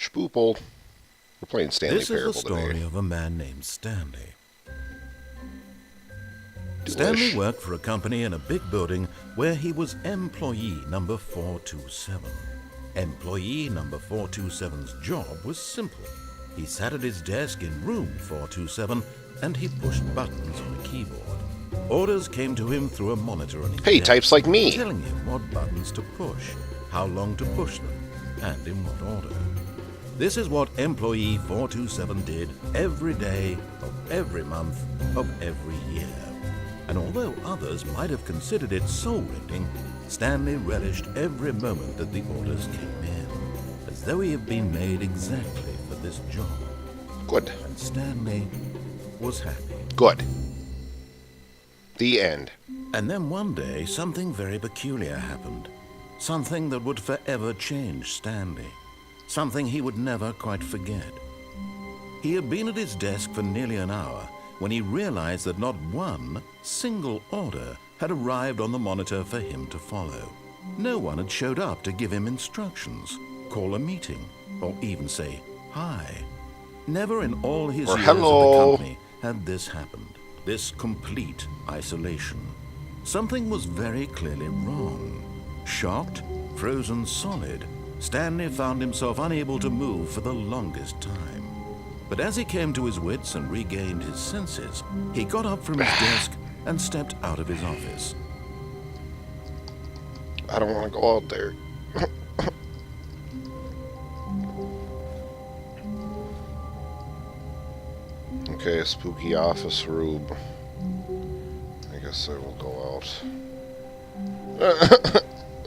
Spoople. We're playing Stanley This is the Parable story today. of a man named Stanley. Delish. Stanley worked for a company in a big building where he was employee number 427. Employee number 427's job was simple. He sat at his desk in room 427 and he pushed buttons on a keyboard. Orders came to him through a monitor on his Hey, desk, types like me. telling him what buttons to push, how long to push them, and in what order. This is what employee 427 did every day of every month of every year. And although others might have considered it soul-rending, Stanley relished every moment that the orders came in, as though he had been made exactly for this job. Good. And Stanley was happy. Good. The end. And then one day, something very peculiar happened. Something that would forever change Stanley. Something he would never quite forget. He had been at his desk for nearly an hour when he realized that not one single order had arrived on the monitor for him to follow. No one had showed up to give him instructions, call a meeting, or even say hi. Never in all his Or years hello. at the company had this happened. This complete isolation. Something was very clearly wrong. Shocked, frozen solid, Stanley found himself unable to move for the longest time. But as he came to his wits and regained his senses, he got up from his desk and stepped out of his office. I don't want to go out there. Okay, spooky office room. I guess I will go out.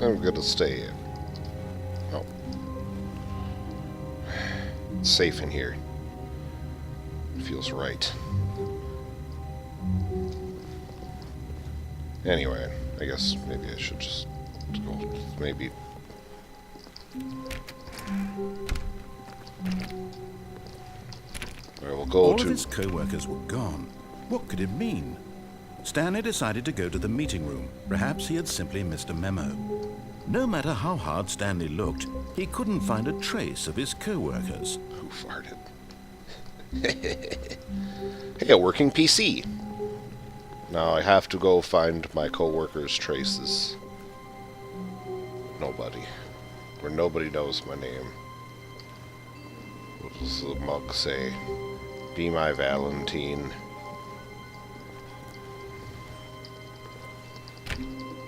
I'm gonna stay in. Oh. It's safe in here. It feels right. Anyway, I guess maybe I should just go, maybe... I will go All to... of his co-workers were gone. What could it mean? Stanley decided to go to the meeting room. Perhaps he had simply missed a memo. No matter how hard Stanley looked, he couldn't find a trace of his co-workers. Who farted? Hey, a working PC. Now I have to go find my co-workers' traces. Nobody. Where nobody knows my name. What does the mug say? Be my Valentine.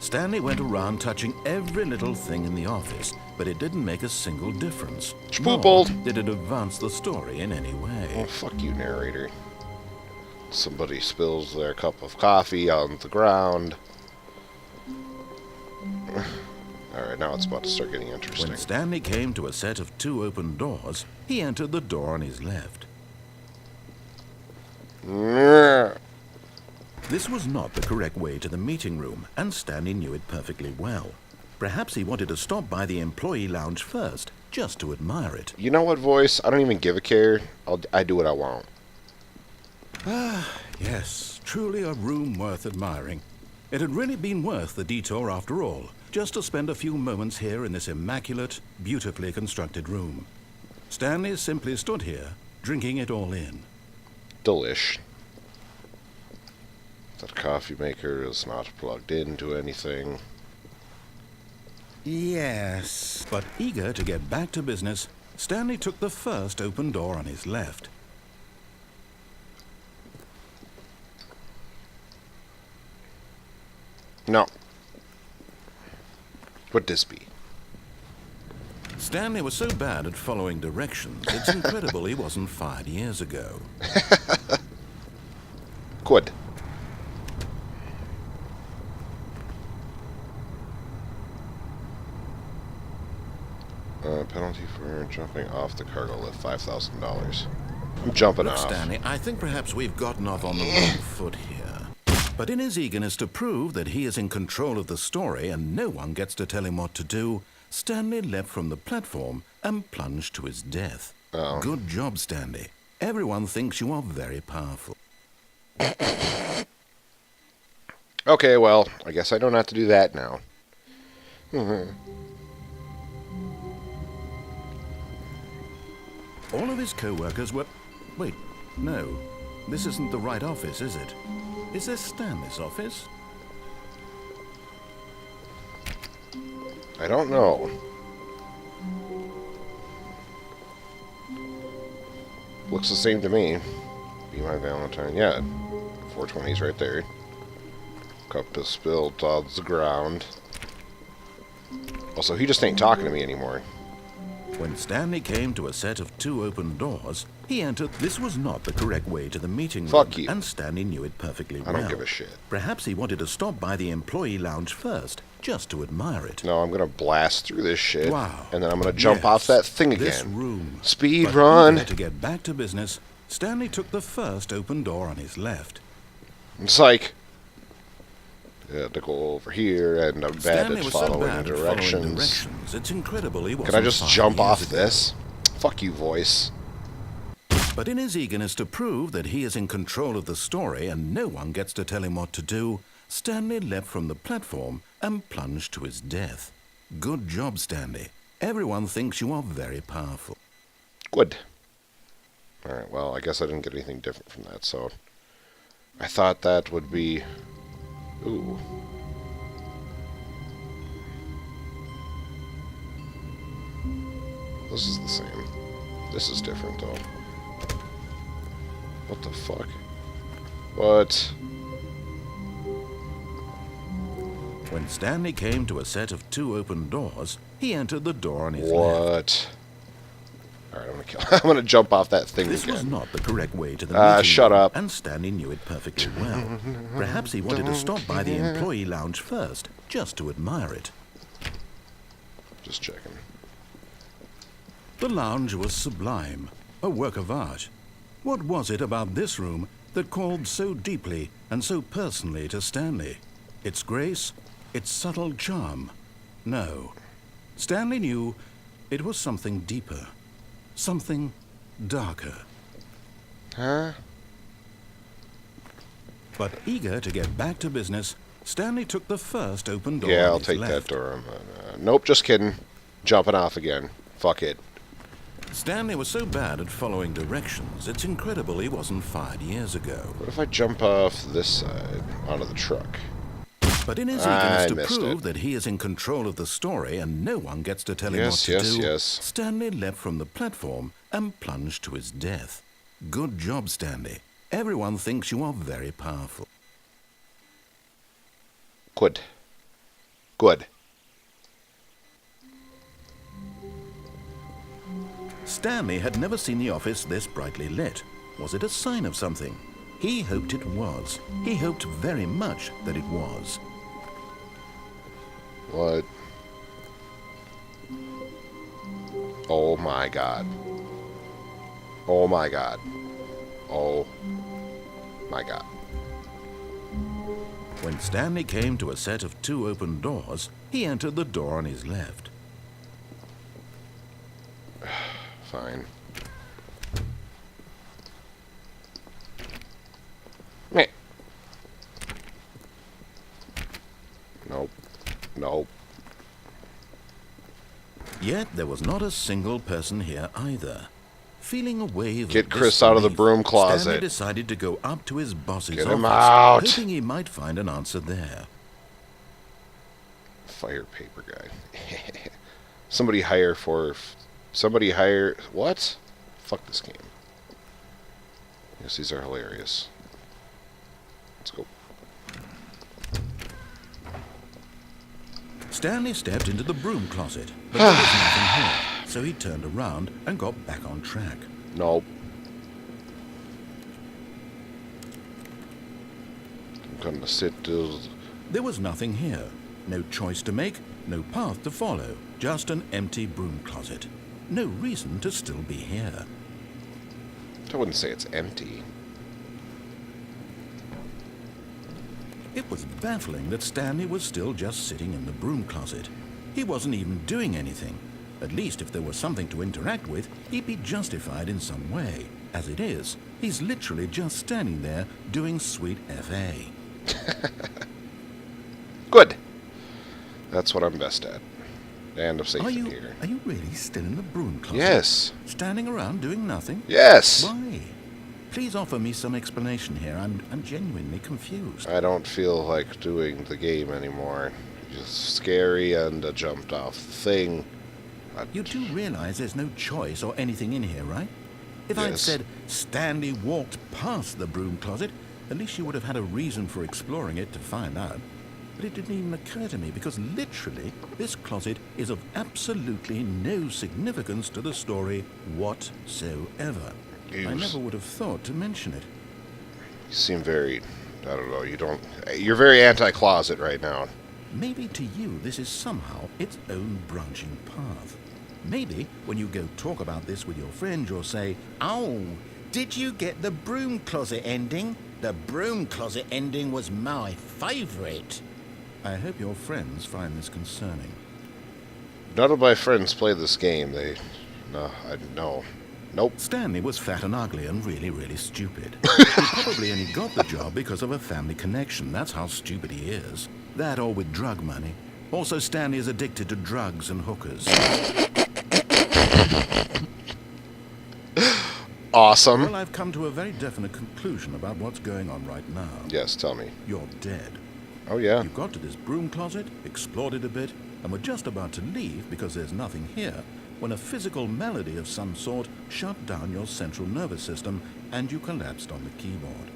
Stanley went around touching every little thing in the office, but it didn't make a single difference. Nor Spoopled. did it advance the story in any Oh, way. fuck you, narrator. Somebody spills their cup of coffee on the ground. Alright, now it's about to start getting interesting. When Stanley came to a set of 2 open doors, he entered the door on his left. This was not the correct way to the meeting room, and Stanley knew it perfectly well. Perhaps he wanted to stop by the employee lounge first, just to admire it. You know what, voice? I don't even give a care. I do what I want. Yes, truly a room worth admiring. It had really been worth the detour after all, just to spend a few moments here in this immaculate, beautifully constructed room. Stanley simply stood here, drinking it all in. Delish. That coffee maker is not plugged into anything. Yes. But eager to get back to business, Stanley took the first open door on his left. No. Would this be? Stanley was so bad at following directions, it's incredible he wasn't fired years ago. Good. Penalty for jumping off the cargo lift, $5,000. I'm jumping Look, off. Stanley, I think perhaps we've gotten off on the wrong foot here. But in his eagerness to prove that he is in control of the story and no one gets to tell him what to do, Stanley leapt from the platform and plunged to his death. Oh. Good job, Stanley. Everyone thinks you are very powerful. Okay, well, I guess I don't have to do that now. All of his co-workers were... Wait, no. This isn't the right office, is it? Is this Stanley's office? I don't know. Looks the same to me. Be my Valentine. Yeah. 420's right there. Cup is spilled on the ground. Also, he just ain't talking to me anymore. When Stanley came to a set of 2 open doors, he entered. This was not the correct way to the meeting room. Fuck you. And Stanley knew it perfectly well. I don't give a shit. Perhaps he wanted to stop by the employee lounge first, just to admire it. No, I'm gonna blast through this shit. Wow. And then I'm gonna jump off that thing again. This room. Speed But run. eager to get back to business, Stanley took the first open door on his left. It's like... Yeah, to go over here, and I'm bad Stanley at was so following bad at following directions. directions. It's incredible he wasn't Can I just 5 jump years off ago. this? Fuck you, voice. But in his eagerness to prove that he is in control of the story and no one gets to tell him what to do, Stanley leapt from the platform and plunged to his death. Good job, Stanley. Everyone thinks you are very powerful. Good. Alright, well, I guess I didn't get anything different from that, so... I thought that would be... Ooh. This is the same. This is different, though. What the fuck? What? When Stanley came to a set of 2 open doors, he entered the door on his left. What? Alright, I'm gonna kill. I'm gonna jump off that thing This again. was not the correct way to the meeting shut room, up. and Stanley knew it perfectly well. Perhaps he wanted to stop by the employee lounge first, just to admire it. Just checking. The lounge was sublime, a work of art. What was it about this room that called so deeply and so personally to Stanley? Its grace? Its subtle charm? No. Stanley knew it was something deeper. Something darker. Huh? But eager to get back to business, Stanley took the first open door. Yeah, on I'll his take left. that door. Nope, just kidding. Jumping off again. Fuck it. Stanley was so bad at following directions, it's incredible he wasn't 5 years ago. What if I jump off this side onto the truck? But in his I eagerness to missed prove it. that he is in control of the story and no one gets to tell him Yes, what to yes, do, yes. Stanley leapt from the platform and plunged to his death. Good job, Stanley. Everyone thinks you are very powerful. Good. Good. Stanley had never seen the office this brightly lit. Was it a sign of something? He hoped it was. He hoped very much that it was. What? Oh my god. Oh my god. Oh my god. When Stanley came to a set of 2 open doors, he entered the door on his left. Fine. Meh. Nope. Nope. Yet there was not a single person here either. Feeling a wave Get of Chris out of the disbelief, broom closet. Stanley decided to go up to his boss's Get office, him out. hoping he might find an answer there. Fire paper guy. Somebody hire for... Somebody hire... What? Fuck this game. Yes, these are hilarious. Let's go. Stanley stepped into the broom closet, but there was nothing here, so he turned around and got back on track. Nope. I'm gonna sit till... There was nothing here. No choice to make, no path to follow, just an empty broom closet. No reason to still be here. I wouldn't say it's empty. It was baffling that Stanley was still just sitting in the broom closet. He wasn't even doing anything. At least if there was something to interact with, he'd be justified in some way. As it is, he's literally just standing there doing sweet FA. Good. That's what I'm best at. And I'm safe in here. Are you really still in the broom closet? Yes. standing around doing nothing? Yes! Why? Please offer me some explanation here. I'm genuinely confused. I don't feel like doing the game anymore. Just scary and jumped off the thing. You do realize there's no choice or anything in here, right? If I'd Yes. said Stanley walked past the broom closet, at least you would have had a reason for exploring it to find out. But it didn't even occur to me because literally this closet is of absolutely no significance to the story whatsoever. I never would have thought to mention it. You seem very... I don't know, you're very anti-closet right now. Maybe to you this is somehow its own branching path. Maybe when you go talk about this with your friend, you'll say, "Oh, did you get the broom closet ending? The broom closet ending was my favorite." I hope your friends find this concerning. None of my friends play this game. No. Nope. Stanley was fat and ugly and really, really stupid. He probably only got the job because of a family connection. That's how stupid he is. That or with drug money. Also, Stanley is addicted to drugs and hookers. Awesome. Well, I've come to a very definite conclusion about what's going on right now. Yes, tell me. You're dead. Oh, yeah. You got to this broom closet, explored it a bit, and were just about to leave because there's nothing here, when a physical malady of some sort shut down your central nervous system and you collapsed on the keyboard.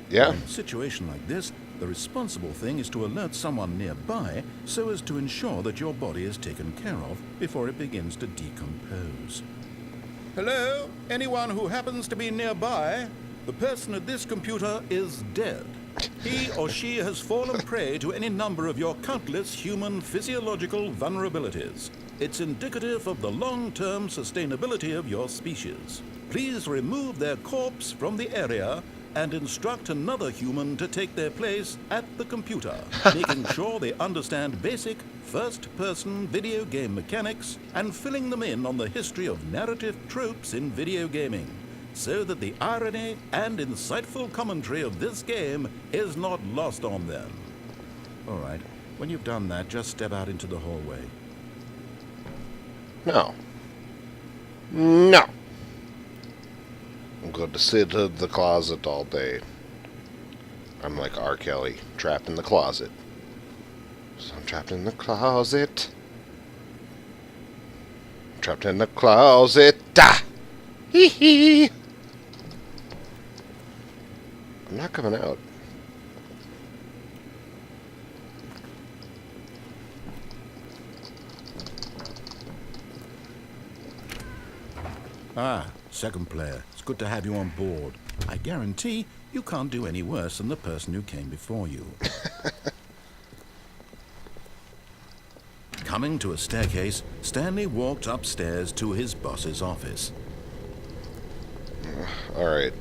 Yeah. In a situation like this, the responsible thing is to alert someone nearby so as to ensure that your body is taken care of before it begins to decompose. Hello? Anyone who happens to be nearby? The person at this computer is dead. He or she has fallen prey to any number of your countless human physiological vulnerabilities. It's indicative of the long-term sustainability of your species. Please remove their corpse from the area and instruct another human to take their place at the computer, making sure they understand basic first-person video game mechanics and filling them in on the history of narrative tropes in video gaming, so that the irony and insightful commentary of this game is not lost on them. All right, when you've done that, just step out into the hallway. No. No. I'm going to sit in the closet all day. I'm like R. Kelly, trapped in the closet. So I'm trapped in the closet. Trapped in the closet. Ah! Hee hee! I'm not coming out. Ah, second player. It's good to have you on board. I guarantee you can't do any worse than the person who came before you. Coming to a staircase, Stanley walked upstairs to his boss's office. Alright.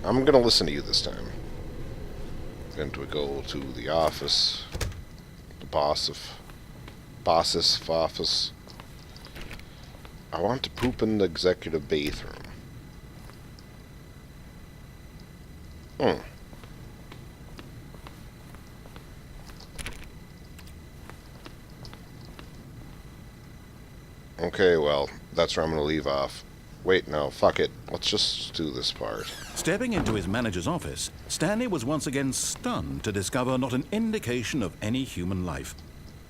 I'm gonna listen to you this time. I'm going to go to the office. The boss's office. I want to poop in the executive bathroom. Okay, well, that's where I'm going to leave off. Wait, no, fuck it. Let's just do this part. Stepping into his manager's office, Stanley was once again stunned to discover not an indication of any human life.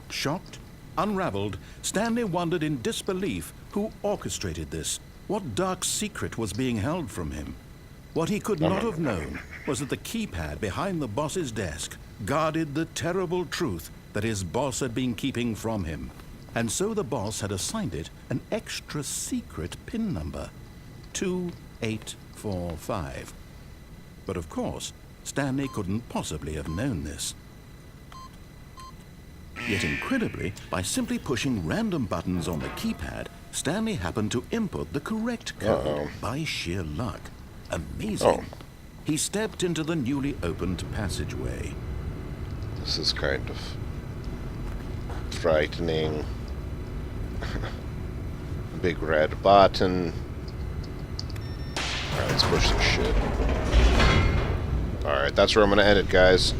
Shocked, unraveled, Stanley wondered in disbelief who orchestrated this. What dark secret was being held from him? What he could not have known was that the keypad behind the boss's desk guarded the terrible truth that his boss had been keeping from him. And so the boss had assigned it an extra secret PIN number, 2845. But of course, Stanley couldn't possibly have known this. Yet incredibly, by simply pushing random buttons on the keypad, Stanley happened to input the correct code by sheer luck. Amazing. He stepped into the newly opened passageway. This is kind of frightening. Big red button. Alright, let's push this shit. Alright, that's where I'm going to end it, guys.